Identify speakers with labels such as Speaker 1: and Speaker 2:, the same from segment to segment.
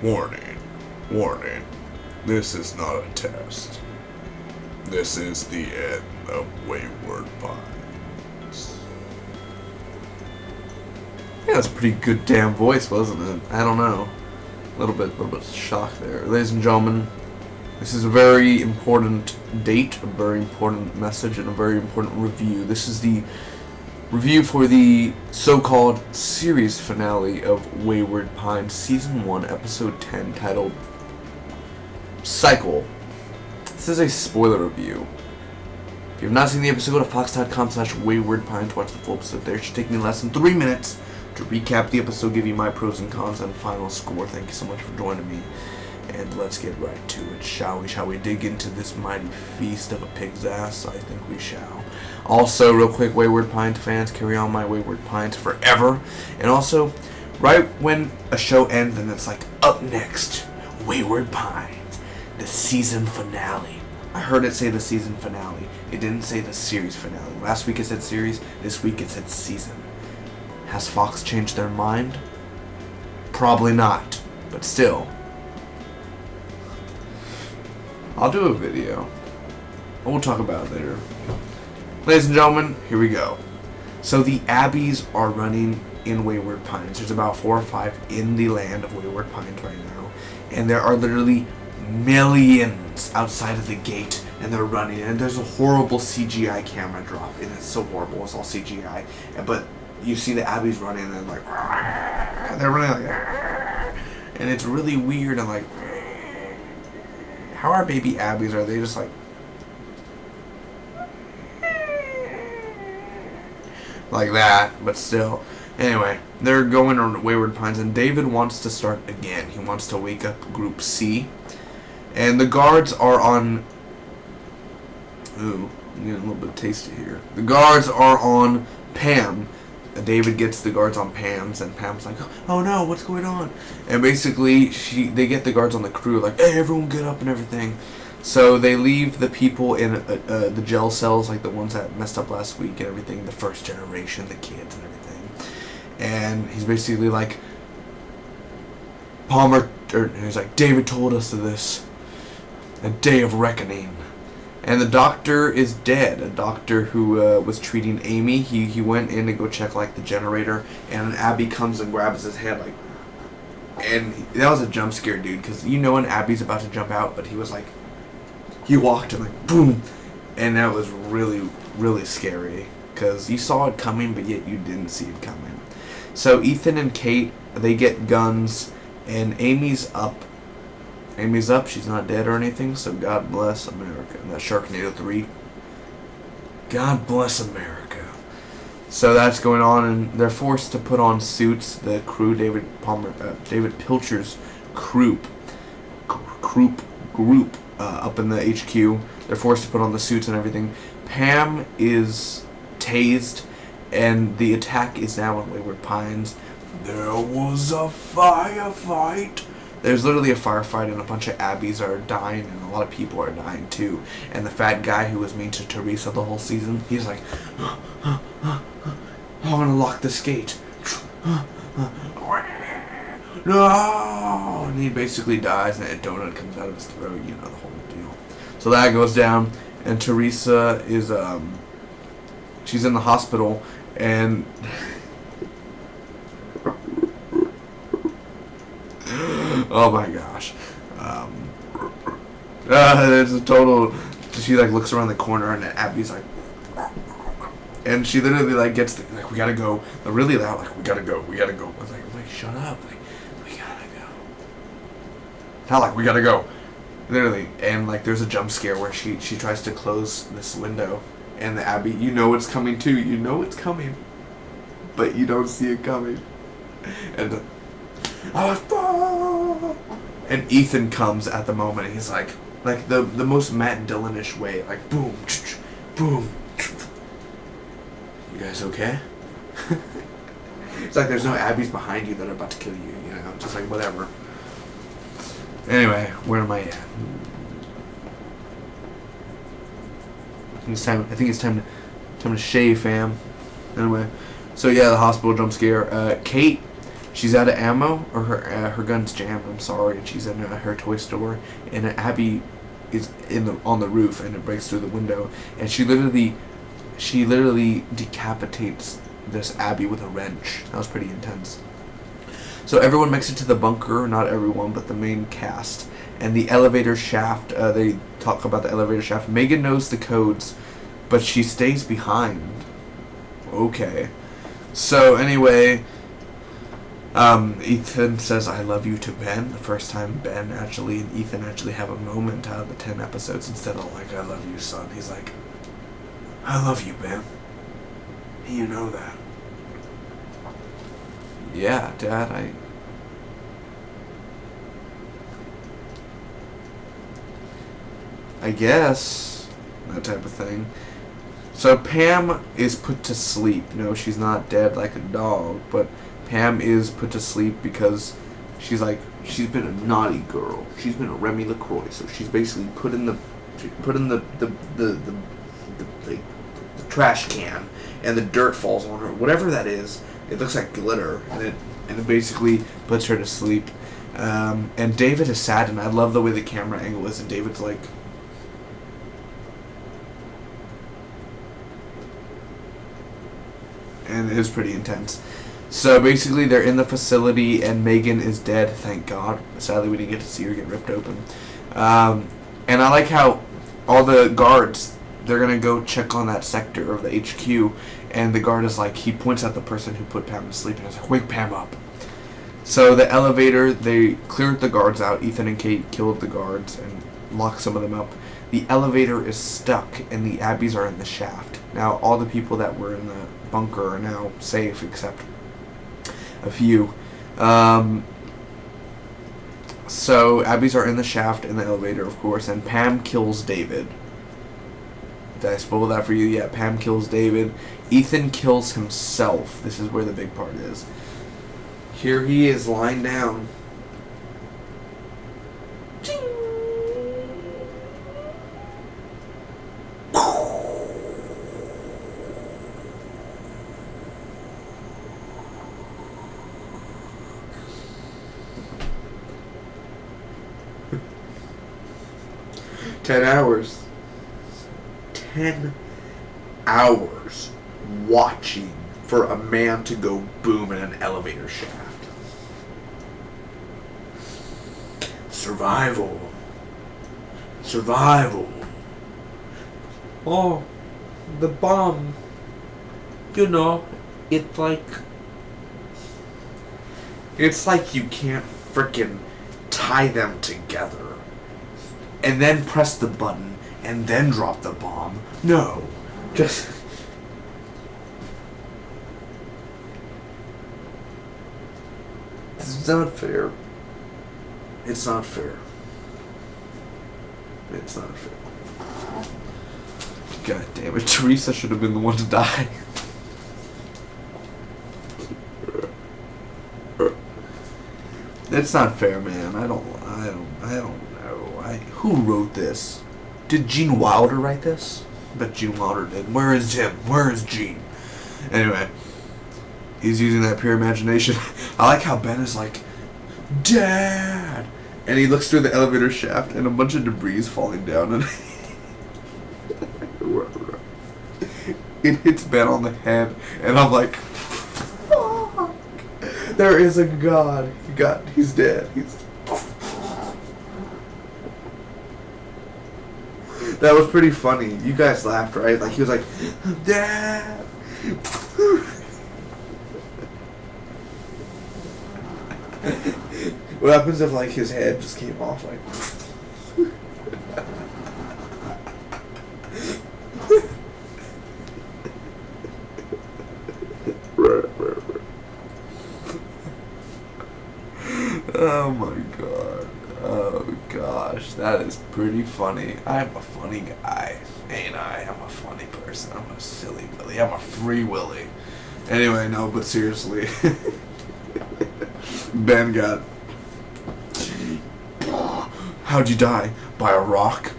Speaker 1: Warning, warning, this is not a test. This is the end of Wayward Pines.
Speaker 2: Yeah, that's a pretty good damn voice, wasn't it? I don't know. A little bit of shock there. Ladies and gentlemen, this is a very important date, a very important message, and a very important review. This is the review for the so-called series finale of Wayward Pines, Season 1, Episode 10, titled Cycle. This is a spoiler review. If you have not seen the episode, go to fox.com/waywardpines to watch the full episode there. It should take me less than 3 minutes to recap the episode, give you my pros and cons, and final score. Thank you so much for joining me. And let's get right to it, shall we? Shall we dig into this mighty feast of a pig's ass? I think we shall. Also, real quick, Wayward Pines fans, carry on my Wayward Pines forever. And also, right when a show ends and it's like, up next, Wayward Pines, the season finale. I heard it say the season finale. It didn't say the series finale. Last week it said series, this week it said season. Has Fox changed their mind? Probably not, but still. I'll do a video. We'll talk about it later. Ladies and gentlemen, here we go. So the abbies are running in Wayward Pines. There's about 4 or 5 in the land of Wayward Pines right now. And there are literally millions outside of the gate. And they're running. And there's a horrible CGI camera drop. And it's so horrible. It's all CGI. But you see the abbies running and they're like... They're running like... And it's really weird and like... How are baby abbies? Are they just like that? But still. Anyway, they're going on Wayward Pines, and David wants to start again. He wants to wake up Group C. And the guards are on... Ooh, I'm getting a little bit tasty here. The guards are on Pam. David gets the guards on Pam's, and Pam's like, oh no, what's going on? And basically, they get the guards on the crew, like, hey, everyone get up and everything. So they leave the people in the jail cells, like the ones that messed up last week and everything, the first generation, the kids and everything. And he's basically like, he's like, David told us of this, a day of reckoning. And the doctor is dead. A doctor who was treating Amy. He went in to go check like the generator, and Abby comes and grabs his head like, and that was a jump scare, dude. Because you know when Abby's about to jump out, but he was like, he walked and like boom, and that was really really scary because you saw it coming, but yet you didn't see it coming. So Ethan and Kate, they get guns, and Amy's up. Amy's up, she's not dead or anything, so God bless America. And that Sharknado 3. God bless America. So that's going on, and they're forced to put on suits. The crew, David Pilcher's group up in the HQ, they're forced to put on the suits and everything. Pam is tased, and the attack is now in Wayward Pines. There was a firefight. There's literally a firefight, and a bunch of abbies are dying, and a lot of people are dying too. And the fat guy who was mean to Teresa the whole season, he's like, I'm gonna lock this gate. No! And he basically dies, and a donut comes out of his throat, you know, the whole deal. So that goes down, and Teresa is, she's in the hospital, and... Oh my gosh. There's a total... She like looks around the corner and Abby's like... And she literally like gets the, like, we gotta go. They're really loud, like, we gotta go. I was like, wait, shut up. Like, we gotta go. Not like, we gotta go. Literally. And like there's a jump scare where she tries to close this window. And the Abby, you know it's coming too. You know it's coming. But you don't see it coming. And... And Ethan comes at the moment, and he's like the most Matt Dillon-ish way, like boom, boom. You guys okay? It's like there's no abbies behind you that are about to kill you, you know, just like whatever. Anyway, where am I at? I think it's time to shave, fam. Anyway, so yeah, the hospital jump scare. Kate she's out of ammo, or her gun's jammed. I'm sorry, and she's in her toy store, and Abby is on the roof, and it breaks through the window, and she literally decapitates this Abby with a wrench. That was pretty intense. So everyone makes it to the bunker, not everyone, but the main cast. And the elevator shaft, they talk about the elevator shaft. Megan knows the codes, but she stays behind. Okay. So anyway, Ethan says, I love you to Ben. The first time Ben and Ethan actually have a moment out of the 10 episodes instead of like, I love you, son. He's like, I love you, Ben. You know that. Yeah, Dad, I guess. That type of thing. So Pam is put to sleep. No, she's not dead like a dog, but Pam is put to sleep because she's been a naughty girl. She's been a Remy LaCroix, so she's basically put in the trash can, and the dirt falls on her. Whatever that is, it looks like glitter, and it basically puts her to sleep. And David is sad, and I love the way the camera angle is, and David's like, and it is pretty intense. So basically they're in the facility and Megan is dead, thank God. Sadly we didn't get to see her get ripped open. And I like how all the guards, they're going to go check on that sector of the HQ, and the guard is like, he points at the person who put Pam to sleep and is like, wake Pam up. So the elevator, they cleared the guards out. Ethan and Kate killed the guards and locked some of them up. The elevator is stuck and the Abbies are in the shaft. Now all the people that were in the bunker are now safe except a few. So Abbies are in the shaft in the elevator, of course, and Pam kills David. Did I spoil that for you? Yeah, Pam kills David. Ethan kills himself. This is where the big part is. Here he is lying down. 10 hours. 10 hours watching for a man to go boom in an elevator shaft. Survival. Survival. Oh, the bomb. You know, it's like you can't frickin' tie them together and then press the button and then drop the bomb. No. Just... It's not fair. It's not fair. It's not fair. God damn it, Teresa should have been the one to die. It's not fair, man. I don't know. Who wrote this? Did Gene Wilder write this? I bet Gene Wilder did. Where is Jim? Where is Gene? Anyway, he's using that pure imagination. I like how Ben is like, Dad! And he looks through the elevator shaft and a bunch of debris is falling down and it hits Ben on the head and I'm like, fuck! There is a God. He's dead. That was pretty funny. You guys laughed, right? Like, he was like, Dad! What happens if, like, his head just came off, like... Oh my god. Oh gosh, that is pretty funny. I'm a funny guy, ain't I? I'm a funny person. I'm a silly Willy. I'm a free Willy. Anyway, no, but seriously. Ben got... How'd you die? By a rock?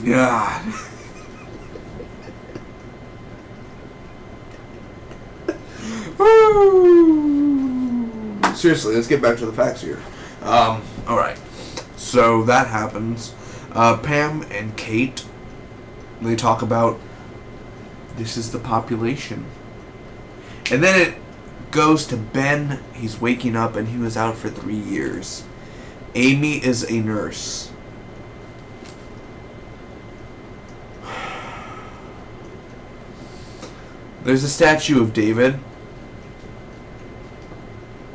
Speaker 2: Yeah. Seriously, let's get back to the facts here. Alright. So that happens. Pam and Kate, they talk about this is the population. And then it goes to Ben. He's waking up and he was out for 3 years. Amy is a nurse. There's a statue of David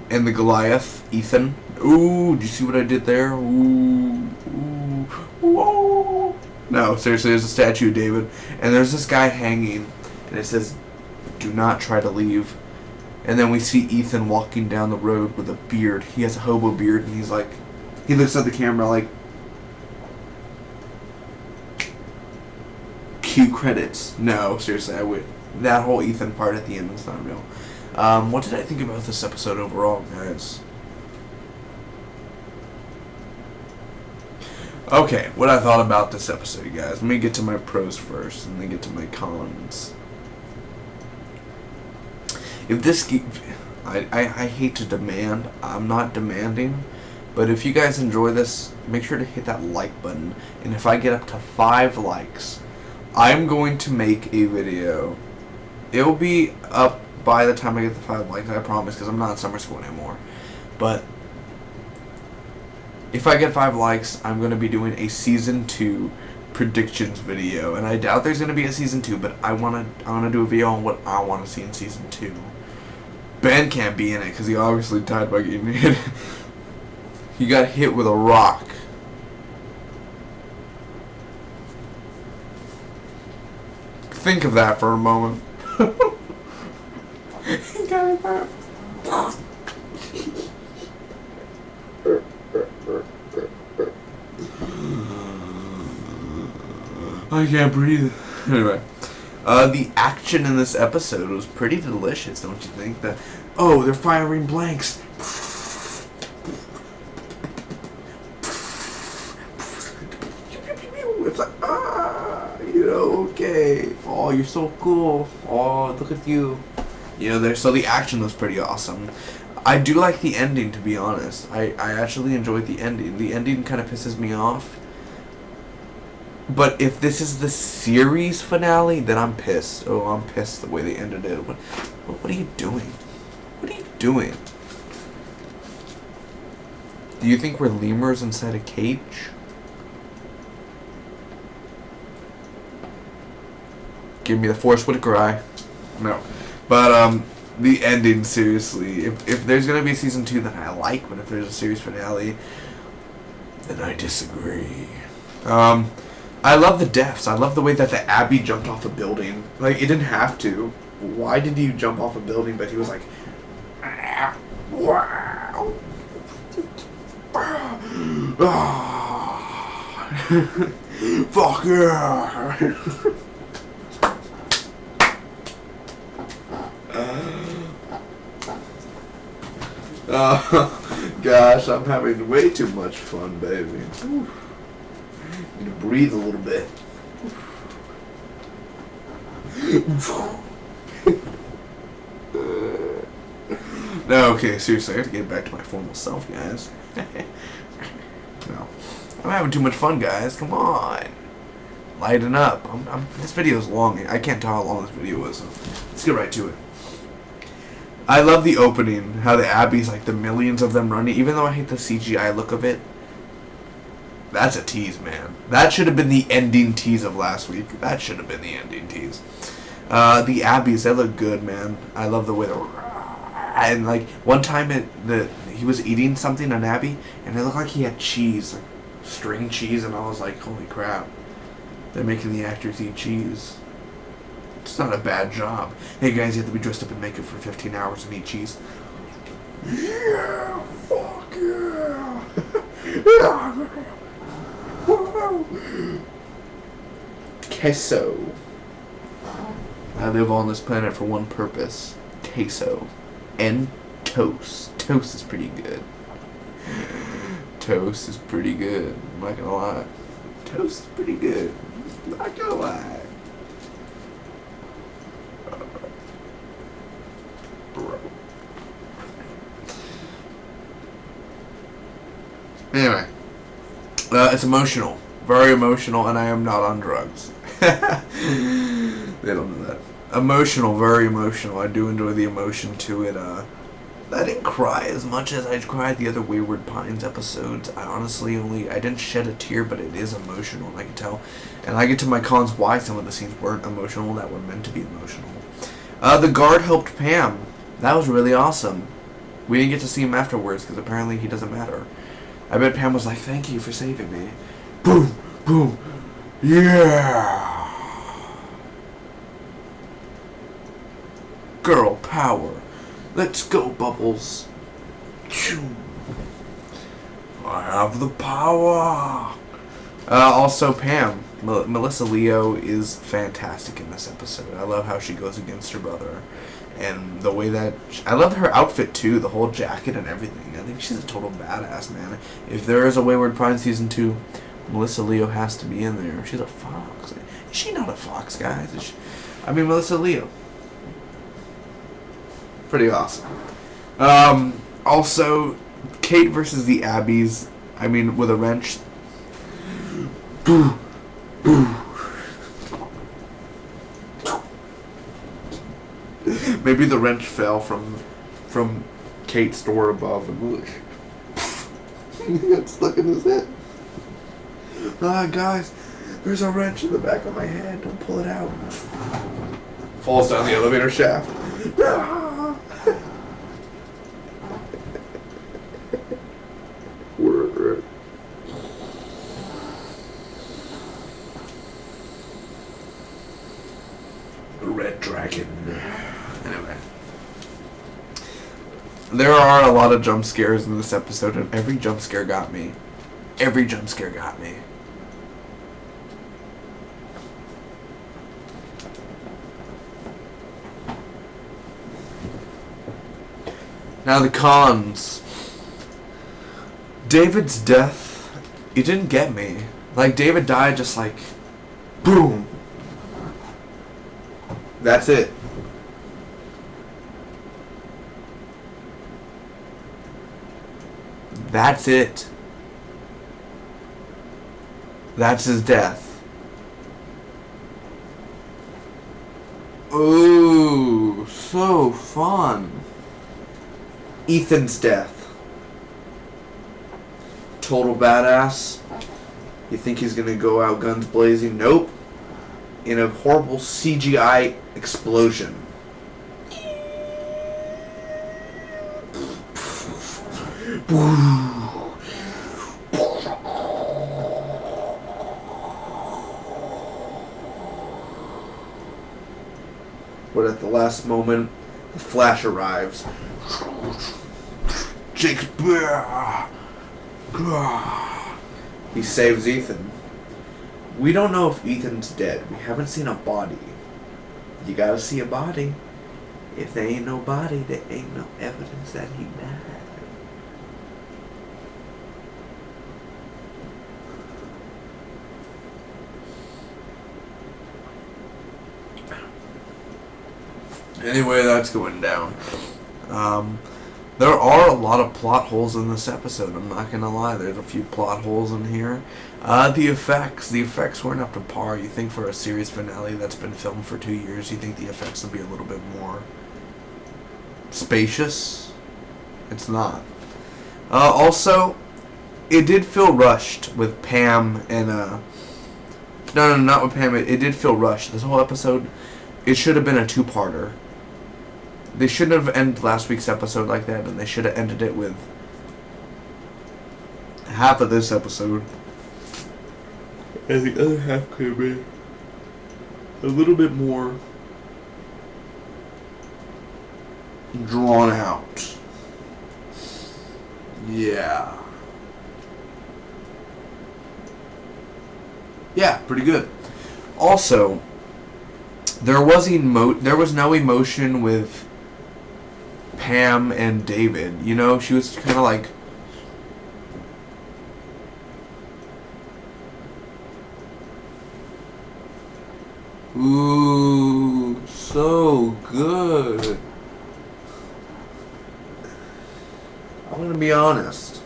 Speaker 2: and the Goliath, Ethan. Ooh, do you see what I did there? Ooh, ooh, whoa. No, seriously, there's a statue of David, and there's this guy hanging, and it says, "Do not try to leave." And then we see Ethan walking down the road with a beard. He has a hobo beard, and he's like, he looks at the camera like, cue credits. No, seriously, I would. That whole Ethan part at the end is not real. What did I think about this episode overall, guys? Okay, what I thought about this episode, you guys. Let me get to my pros first, and then get to my cons. If this... I hate to demand. I'm not demanding. But if you guys enjoy this, make sure to hit that like button. And if I get up to 5 likes, I'm going to make a video. It'll be up by the time I get the 5 likes, I promise, because I'm not in summer school anymore. But if I get 5 likes, I'm going to be doing a Season 2 predictions video. And I doubt there's going to be a Season 2, but I want to do a video on what I want to see in Season 2. Ben can't be in it, because he obviously died by getting hit. He got hit with a rock. Think of that for a moment. He got it back. I can't breathe. Anyway, the action in this episode was pretty delicious, don't you think? They're firing blanks. It's like, okay. Oh, you're so cool. Oh, look at you. So the action was pretty awesome. I do like the ending, to be honest. I actually enjoyed the ending. The ending kind of pisses me off. But if this is the series finale, then I'm pissed. Oh, I'm pissed the way they ended it. What are you doing? What are you doing? Do you think we're lemurs inside a cage? Give me the Forrest Whitaker eye. No. But, the ending, seriously. If there's gonna be a Season 2, then I like, but if there's a series finale, then I disagree. I love the deaths. I love the way that the Abbie jumped off a building. Like, it didn't have to. Why did he jump off a building? But he was like, wow. Fuck yeah. Gosh, I'm having way too much fun, baby. Need to breathe a little bit. No, okay, seriously, I have to get back to my formal self, guys. No, I'm having too much fun, guys. Come on, lighten up. This video is long. I can't tell how long this video is. So let's get right to it. I love the opening, how the Abbies, like the millions of them running. Even though I hate the CGI look of it, that's a tease, man. That should have been the ending tease of last week. That should have been the ending tease. The Abbies, they look good, man. I love the way they're... And, like, one time he was eating something, an Abbie, and it looked like he had cheese, like string cheese, and I was like, holy crap. They're making the actors eat cheese. It's not a bad job. Hey, guys, you have to be dressed up in makeup for 15 hours and eat cheese. Yeah, fuck yeah. Queso. I live on this planet for one purpose. Queso. And toast. Toast is pretty good. Toast is pretty good. I'm not gonna lie. toast is pretty good. Not gonna lie. Bro. Anyway. It's emotional. Very emotional, and I am not on drugs. They don't know that. Emotional, very emotional. I do enjoy the emotion to it. I didn't cry as much as I cried the other Wayward Pines episodes. I didn't shed a tear, but it is emotional, and I can tell. And I get to my cons why some of the scenes weren't emotional, that were meant to be emotional. The guard helped Pam. That was really awesome. We didn't get to see him afterwards, because apparently he doesn't matter. I bet Pam was like, thank you for saving me. Boom, boom, yeah. Girl power. Let's go, Bubbles. I have the power. Also, Pam. Melissa Leo is fantastic in this episode. I love how she goes against her brother. And the way that... I love her outfit, too. The whole jacket and everything. I think she's a total badass, man. If there is a Wayward Pine Season 2, Melissa Leo has to be in there. She's a fox. Is she not a fox, guys? Melissa Leo. Pretty awesome. Also, Kate versus the Abbies. With a wrench. Boo. Boo. Maybe the wrench fell from Kate's door above and got stuck in his head. Guys, there's a wrench in the back of my head. Don't pull it out. Falls down the elevator shaft. Red Dragon. Anyway. There are a lot of jump scares in this episode, and every jump scare got me. Every jump scare got me. Now the cons. David's death, it didn't get me. Like, David died just like, boom. That's it. That's it. That's his death. Ooh, so fun. Ethan's death. Total badass. You think he's gonna go out guns blazing? Nope. In a horrible CGI explosion. But at the last moment, the Flash arrives. Jake's he saves Ethan. We don't know if Ethan's dead. We haven't seen a body. You gotta see a body. If there ain't no body, there ain't no evidence that he died. Anyway, that's going down. There are a lot of plot holes in this episode, I'm not gonna lie. There's a few plot holes in here. The effects weren't up to par. You think for a series finale that's been filmed for 2 years, you think the effects would be a little bit more spacious? It's not. Also, it did feel rushed with Pam and, no, not with Pam. It did feel rushed. This whole episode, it should have been a two-parter. They shouldn't have ended last week's episode like that, and they should have ended it with half of this episode. And the other half could have been a little bit more drawn out. Yeah. Yeah, pretty good. Also, there was no emotion with Pam and David. You know, she was kind of like... Ooh, so good. I'm gonna be honest.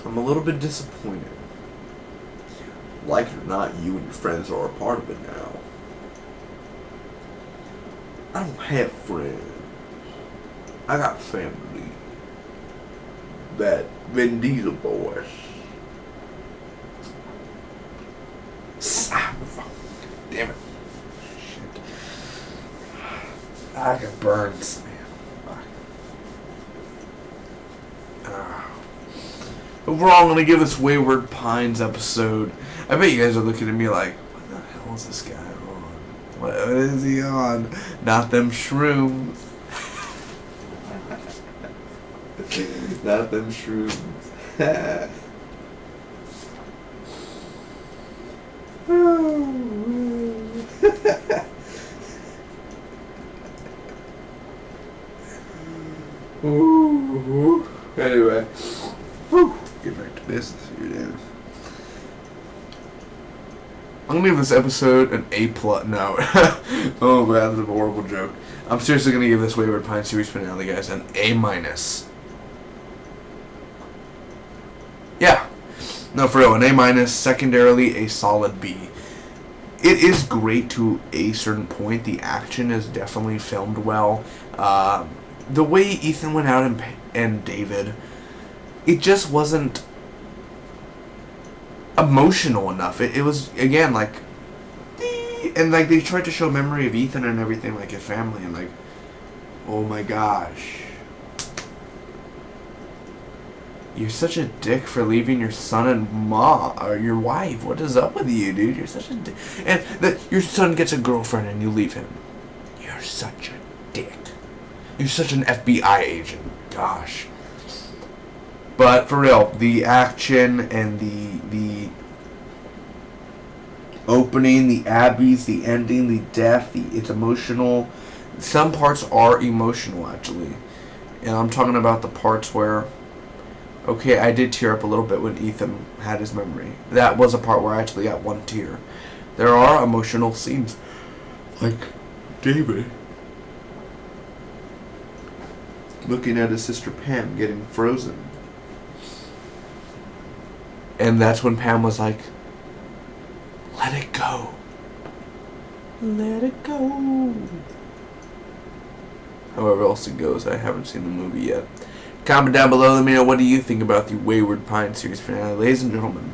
Speaker 2: I'm a little bit disappointed. Like it or not, you and your friends are a part of it now. I don't have friends. I got family. That Vin Diesel boys. Damn it. Shit. I got burns, man. Overall, I'm gonna give this Wayward Pines episode. I bet you guys are looking at me like, what the hell is this guy on? What is he on? Not them shrooms. Not them shrooms. Ooh. Anyway, get back to business here, Dan. I'm gonna give this episode an A+. No. Oh man, that's a horrible joke. I'm seriously gonna give this Wayward Pine series finale, guys, an A-. Yeah. No, for real, an A-. Secondarily, a solid B. It is great to a certain point. The action is definitely filmed well. The way Ethan went out and David, it just wasn't emotional enough. It was, again, like, and like they tried to show memory of Ethan and everything, like his family, and like, oh my gosh, you're such a dick for leaving your son and mom or your wife. What is up with you, dude? You're such a dick. And your son gets a girlfriend and you leave him. You're such a dick. You're such an FBI agent. Gosh. But for real, the action and the opening, the abbies, the ending, the death, it's emotional. Some parts are emotional, actually. And I'm talking about the parts where, okay, I did tear up a little bit when Ethan had his memory. That was a part where I actually got one tear. There are emotional scenes, like David looking at his sister Pam getting frozen. And that's when Pam was like, let it go. Let it go. However else it goes, I haven't seen the movie yet. Comment down below, let me know what do you think about the Wayward Pine series finale. Ladies and gentlemen,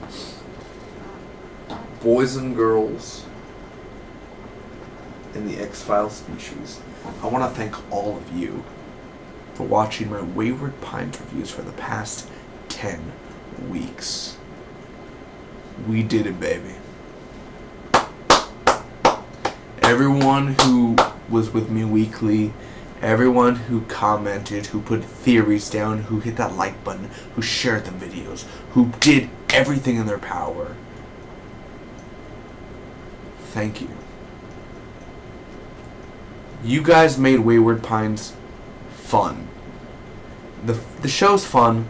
Speaker 2: boys and girls in the X-Files species, I want to thank all of you for watching my Wayward Pines reviews for the past 10 weeks. We did it, baby. Everyone who was with me weekly, everyone who commented, who put theories down, who hit that like button, who shared the videos, who did everything in their power, thank you. You guys made Wayward Pines fun. The show's fun,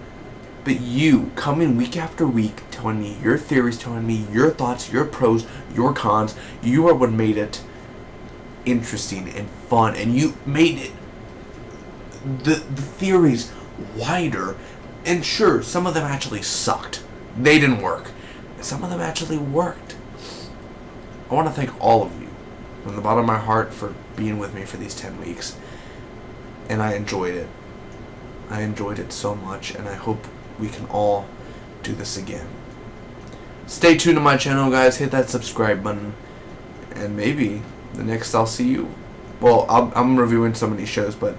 Speaker 2: but you coming week after week, telling me your theories, telling me your thoughts, your pros, your cons, you are what made it interesting and fun, and you made it the theories wider. And sure, some of them actually sucked. They didn't work. Some of them actually worked. I want to thank all of you from the bottom of my heart for being with me for these 10 weeks. And I enjoyed it. I enjoyed it so much, and I hope we can all do this again. Stay tuned to my channel, guys. Hit that subscribe button. And maybe the next I'll see you. Well, I'm reviewing so many shows, but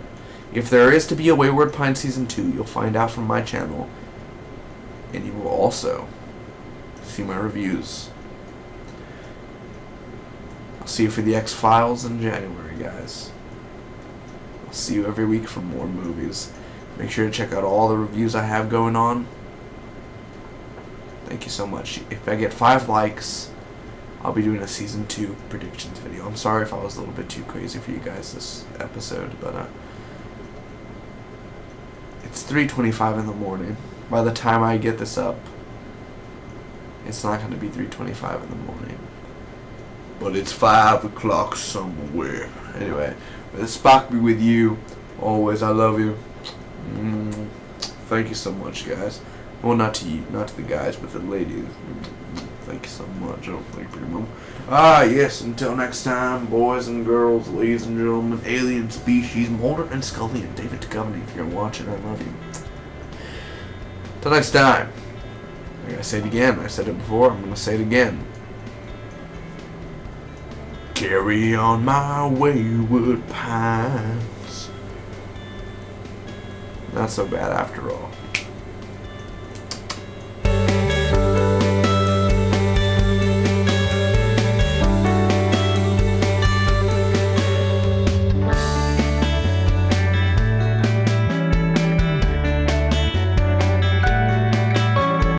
Speaker 2: if there is to be a Wayward Pine Season 2, you'll find out from my channel. And you will also see my reviews. I'll see you for the X-Files in January, guys. I'll see you every week for more movies. Make sure to check out all the reviews I have going on. Thank you so much. If I get 5 likes, I'll be doing a Season 2 predictions video. I'm sorry if I was a little bit too crazy for you guys this episode, but it's 3:25 in the morning. By the time I get this up, it's not going to be 3:25 in the morning. but it's 5 o'clock somewhere. Anyway, may the Spock be with you always. I love you. Thank you so much, guys. Well, not to you, not to the guys, but the ladies. Thank you so much. Oh, thank you, Mom. Yes, until next time, boys and girls, ladies and gentlemen, alien species, Mulder and Scully, and David Duchovny. If you're watching, I love you. Till next time. I'm going to say it again. I said it before. I'm going to say it again. Carry on my wayward pines. Not so bad after all.